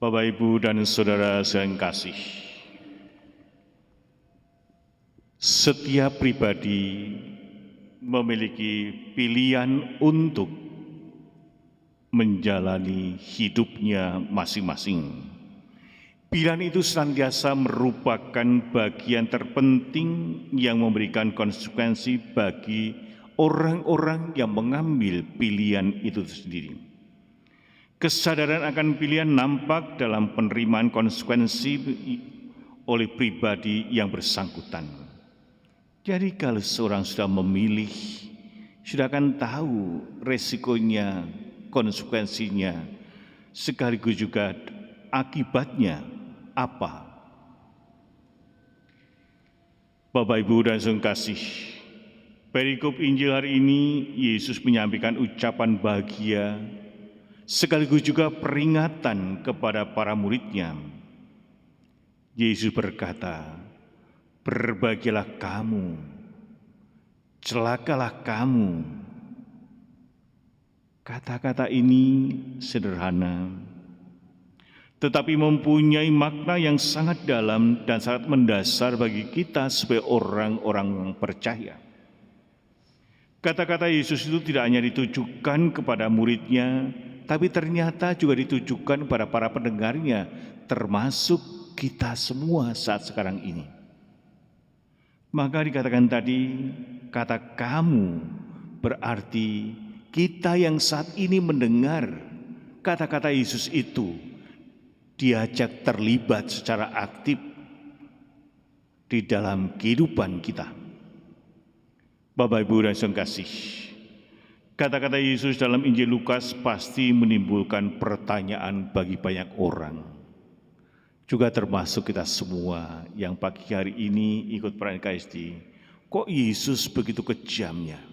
Bapak, Ibu, dan Saudara sekalian kasih, setiap pribadi memiliki pilihan untuk menjalani hidupnya masing-masing. Pilihan itu senantiasa merupakan bagian terpenting yang memberikan konsekuensi bagi orang-orang yang mengambil pilihan itu sendiri. Kesadaran akan pilihan nampak dalam penerimaan konsekuensi oleh pribadi yang bersangkutan. Jadi kalau seorang sudah memilih, sudah akan tahu resikonya, konsekuensinya, sekaligus juga akibatnya apa. Bapak, Ibu, dan saudara kasih, perikop Injil hari ini Yesus menyampaikan ucapan bahagia sekaligus juga peringatan kepada para muridnya. Yesus berkata, "Berbahagialah kamu, celakalah kamu." Kata-kata ini sederhana, tetapi mempunyai makna yang sangat dalam dan sangat mendasar bagi kita sebagai orang-orang percaya. Kata-kata Yesus itu tidak hanya ditujukan kepada muridnya, tapi ternyata juga ditujukan kepada para pendengarnya, termasuk kita semua saat sekarang ini. Maka dikatakan tadi, kata kamu berarti kita yang saat ini mendengar kata-kata Yesus itu diajak terlibat secara aktif di dalam kehidupan kita. Bapak, Ibu, dan saudara kasih, kata-kata Yesus dalam Injil Lukas pasti menimbulkan pertanyaan bagi banyak orang, juga termasuk kita semua yang pagi hari ini ikut perayaan KSD. Kok Yesus begitu kejamnya?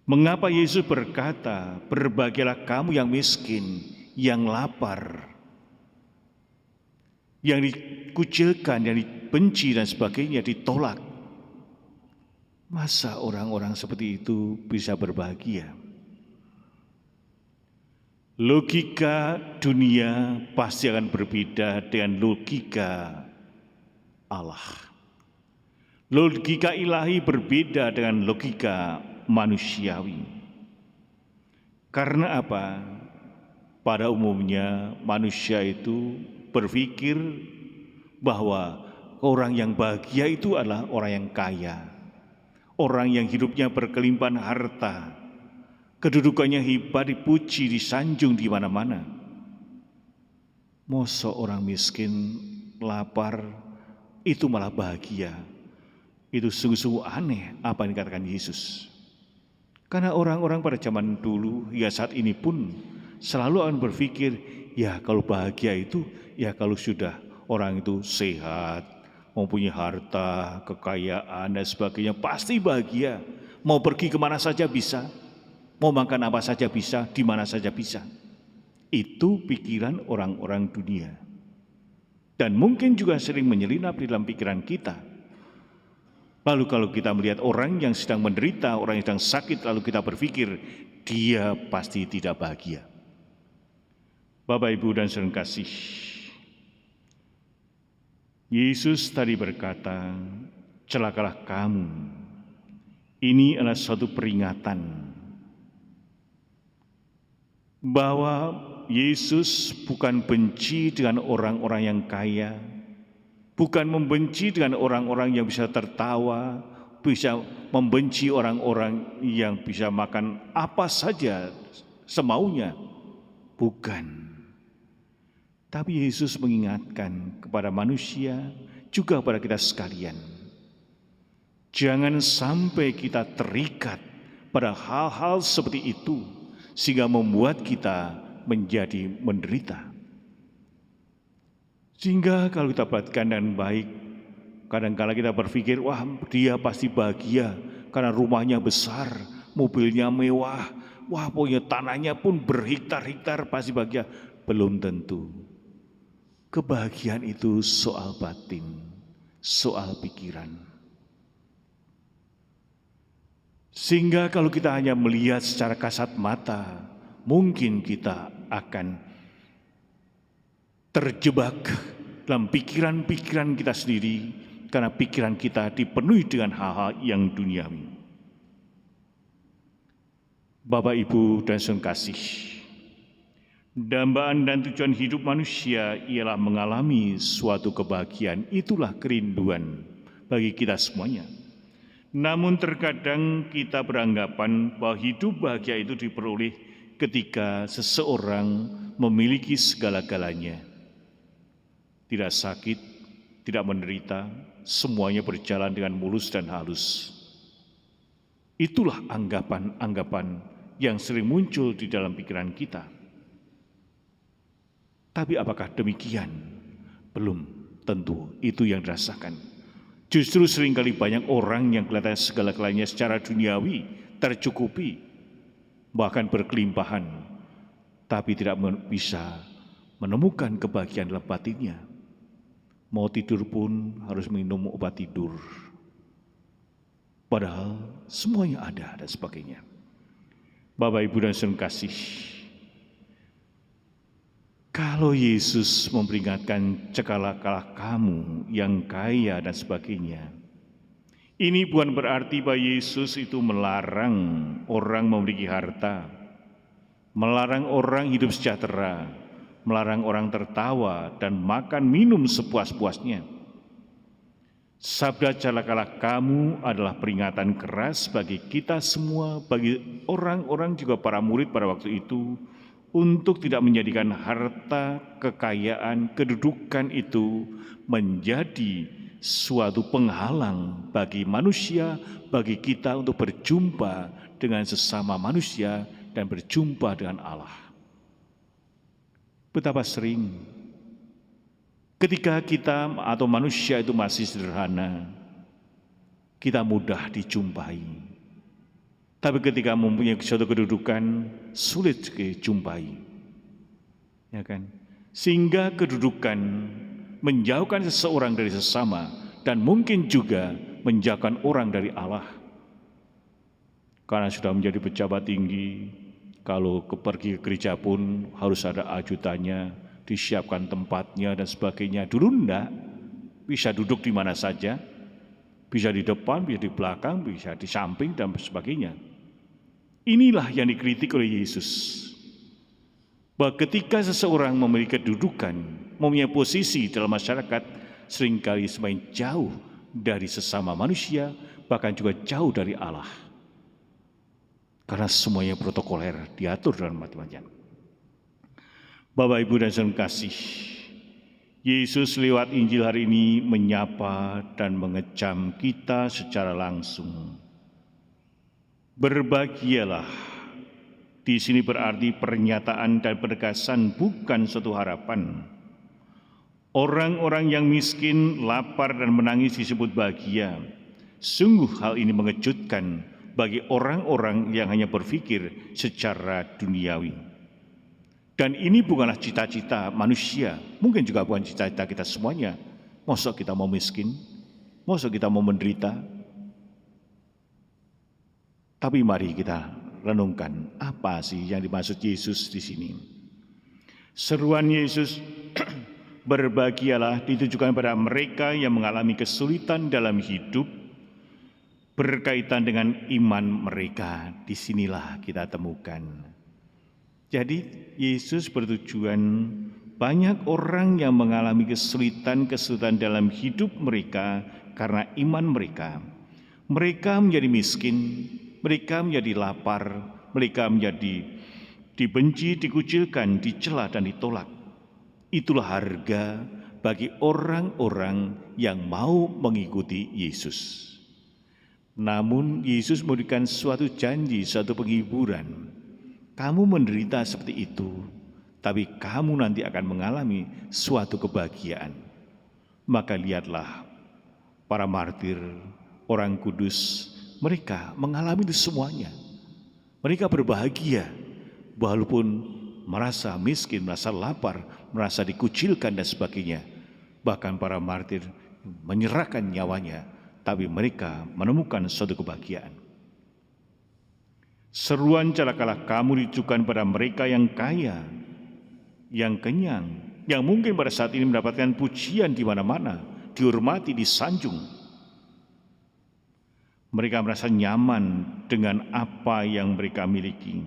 Mengapa Yesus berkata, "Berbahagialah kamu yang miskin, yang lapar, yang dikucilkan, yang dibenci dan sebagainya, ditolak"? Masa orang-orang seperti itu bisa berbahagia? Logika dunia pasti akan berbeda dengan logika Allah. Logika ilahi berbeda dengan logika manusiawi. Karena apa? Pada umumnya manusia itu berpikir bahwa orang yang bahagia itu adalah orang yang kaya, orang yang hidupnya berkelimpahan harta, kedudukannya hebat, dipuji, disanjung di mana-mana. Masa orang miskin, lapar, itu malah bahagia? Itu sungguh-sungguh aneh apa yang dikatakan Yesus. Karena orang-orang pada zaman dulu, ya saat ini pun selalu akan berpikir, ya kalau bahagia itu, ya kalau sudah orang itu sehat, mempunyai harta, kekayaan, dan sebagainya, pasti bahagia. Mau pergi kemana saja bisa, mau makan apa saja bisa, di mana saja bisa. Itu pikiran orang-orang dunia. Dan mungkin juga sering menyelinap di dalam pikiran kita. Lalu kalau kita melihat orang yang sedang menderita, orang yang sedang sakit, lalu kita berpikir, dia pasti tidak bahagia. Bapak, Ibu, dan saudara kasih, Yesus tadi berkata, "Celakalah kamu." Ini adalah suatu peringatan bahwa Yesus bukan benci dengan orang-orang yang kaya, bukan membenci dengan orang-orang yang bisa tertawa, bisa membenci orang-orang yang bisa makan apa saja semaunya. Bukan. Tapi Yesus mengingatkan kepada manusia, juga kepada kita sekalian, jangan sampai kita terikat pada hal-hal seperti itu sehingga membuat kita menjadi menderita. Sehingga kalau kita perhatikan dengan baik, kadang-kala kita berpikir, wah dia pasti bahagia karena rumahnya besar, mobilnya mewah, wah pokoknya tanahnya pun berhektar-hektar, pasti bahagia. Belum tentu. Kebahagiaan itu soal batin, soal pikiran. Sehingga kalau kita hanya melihat secara kasat mata, mungkin kita akan terjebak dalam pikiran-pikiran kita sendiri karena pikiran kita dipenuhi dengan hal-hal yang duniawi. Bapak, Ibu, dan saudara kasih, dambaan dan tujuan hidup manusia ialah mengalami suatu kebahagiaan. Itulah kerinduan bagi kita semuanya. Namun terkadang kita beranggapan bahwa hidup bahagia itu diperoleh ketika seseorang memiliki segala-galanya. Tidak sakit, tidak menderita, semuanya berjalan dengan mulus dan halus. Itulah anggapan-anggapan yang sering muncul di dalam pikiran kita. Tapi apakah demikian? Belum tentu itu yang dirasakan. Justru seringkali banyak orang yang kelihatannya segala-galanya secara duniawi tercukupi, bahkan berkelimpahan, tapi tidak bisa menemukan kebahagiaan dalam batinnya. Mau tidur pun harus minum obat tidur. Padahal semuanya ada dan sebagainya. Bapak, Ibu, dan saudara kasih, kalau Yesus memperingatkan cekalah kamu yang kaya dan sebagainya, ini bukan berarti bahwa Yesus itu melarang orang memiliki harta, melarang orang hidup sejahtera, melarang orang tertawa dan makan minum sepuas-puasnya. Sabda celakalah kamu adalah peringatan keras bagi kita semua, bagi orang-orang juga para murid pada waktu itu, untuk tidak menjadikan harta, kekayaan, kedudukan itu menjadi suatu penghalang bagi manusia, bagi kita untuk berjumpa dengan sesama manusia dan berjumpa dengan Allah. Betapa sering ketika kita atau manusia itu masih sederhana, kita mudah dijumpai. Tapi ketika mempunyai suatu kedudukan, sulit dijumpai. Ya kan? Sehingga kedudukan menjauhkan seseorang dari sesama dan mungkin juga menjauhkan orang dari Allah. Karena sudah menjadi pejabat tinggi, kalau pergi ke gereja pun harus ada ajudannya, disiapkan tempatnya dan sebagainya. Dulu enggak, bisa duduk di mana saja, bisa di depan, bisa di belakang, bisa di samping dan sebagainya. Inilah yang dikritik oleh Yesus. Bahwa ketika seseorang memiliki kedudukan, mempunyai posisi dalam masyarakat, seringkali semakin jauh dari sesama manusia, bahkan juga jauh dari Allah. Karena semuanya protokoler, diatur dalam macam-macam. Bapak, Ibu, dan saudara kasih, Yesus lewat Injil hari ini menyapa dan mengecam kita secara langsung. Berbahagialah, di sini berarti pernyataan dan penegasan, bukan suatu harapan. Orang-orang yang miskin, lapar, dan menangis disebut bahagia. Sungguh hal ini mengejutkan bagi orang-orang yang hanya berpikir secara duniawi. Dan ini bukanlah cita-cita manusia, mungkin juga bukan cita-cita kita semuanya. Masa kita mau miskin? Masa kita mau menderita? Tapi mari kita renungkan, apa sih yang dimaksud Yesus di sini? Seruan Yesus berbahagialah ditujukan pada mereka yang mengalami kesulitan dalam hidup berkaitan dengan iman mereka. Disinilah kita temukan. Jadi Yesus bertujuan banyak orang yang mengalami kesulitan dalam hidup mereka karena iman mereka. Mereka menjadi miskin, mereka menjadi lapar, mereka menjadi dibenci, dikucilkan, dicela, dan ditolak. Itulah harga bagi orang-orang yang mau mengikuti Yesus. Namun Yesus memberikan suatu janji, suatu penghiburan. Kamu menderita seperti itu, tapi kamu nanti akan mengalami suatu kebahagiaan. Maka lihatlah para martir, orang kudus, mereka mengalami itu semuanya. Mereka berbahagia walaupun merasa miskin, merasa lapar, merasa dikucilkan dan sebagainya. Bahkan para martir menyerahkan nyawanya, tapi mereka menemukan suatu kebahagiaan. Seruan celakalah kamu ditujukan pada mereka yang kaya, yang kenyang, yang mungkin pada saat ini mendapatkan pujian di mana-mana, dihormati, disanjung. Mereka merasa nyaman dengan apa yang mereka miliki.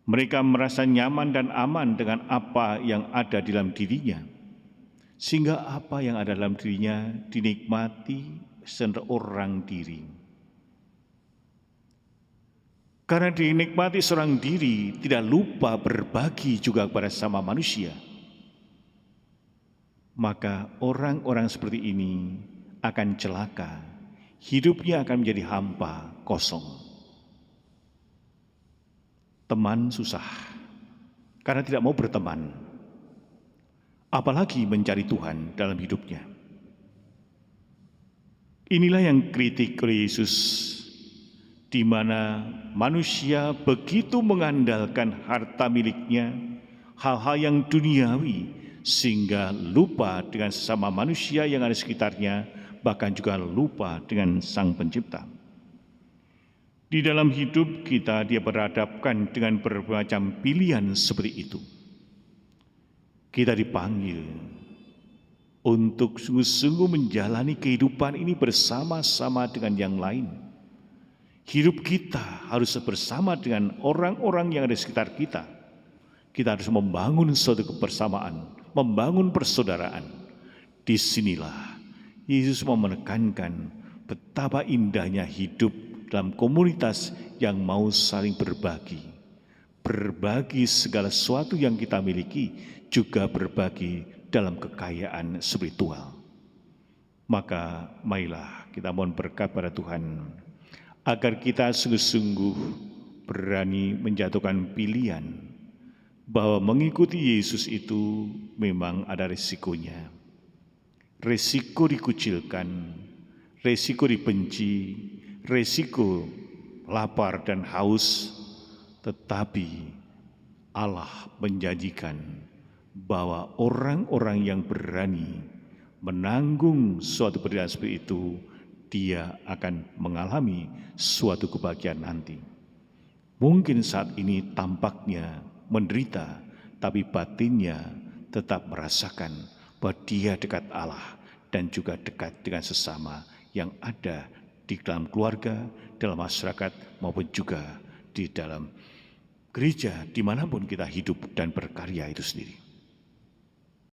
Mereka merasa nyaman dan aman dengan apa yang ada di dalam dirinya. Sehingga apa yang ada dalam dirinya dinikmati seorang diri. Karena dinikmati seorang diri, tidak lupa berbagi juga kepada sama manusia. Maka orang-orang seperti ini akan celaka, hidupnya akan menjadi hampa, kosong. Teman susah, karena tidak mau berteman, apalagi mencari Tuhan dalam hidupnya. Inilah yang kritik oleh Yesus, di mana manusia begitu mengandalkan harta miliknya, hal-hal yang duniawi, sehingga lupa dengan sesama manusia yang ada di sekitarnya, bahkan juga lupa dengan Sang Pencipta. Di dalam hidup kita dia berhadapkan dengan bermacam pilihan seperti itu. Kita dipanggil untuk sungguh-sungguh menjalani kehidupan ini bersama-sama dengan yang lain. Hidup kita harus bersama dengan orang-orang yang ada di sekitar kita. Kita harus membangun suatu kebersamaan, membangun persaudaraan. Disinilah Yesus mau menekankan betapa indahnya hidup dalam komunitas yang mau saling berbagi. Berbagi segala sesuatu yang kita miliki, juga berbagi dalam kekayaan spiritual. Maka marilah kita mohon berkat pada Tuhan, agar kita sungguh-sungguh berani menjatuhkan pilihan bahwa mengikuti Yesus itu memang ada risikonya. Risiko dikucilkan, risiko dibenci, risiko lapar dan haus, tetapi Allah menjanjikan bahwa orang-orang yang berani menanggung suatu penderitaan seperti itu, dia akan mengalami suatu kebahagiaan nanti. Mungkin saat ini tampaknya menderita, tapi batinnya tetap merasakan bahwa dia dekat Allah dan juga dekat dengan sesama yang ada di dalam keluarga, dalam masyarakat, maupun juga di dalam gereja dimanapun kita hidup dan berkarya itu sendiri.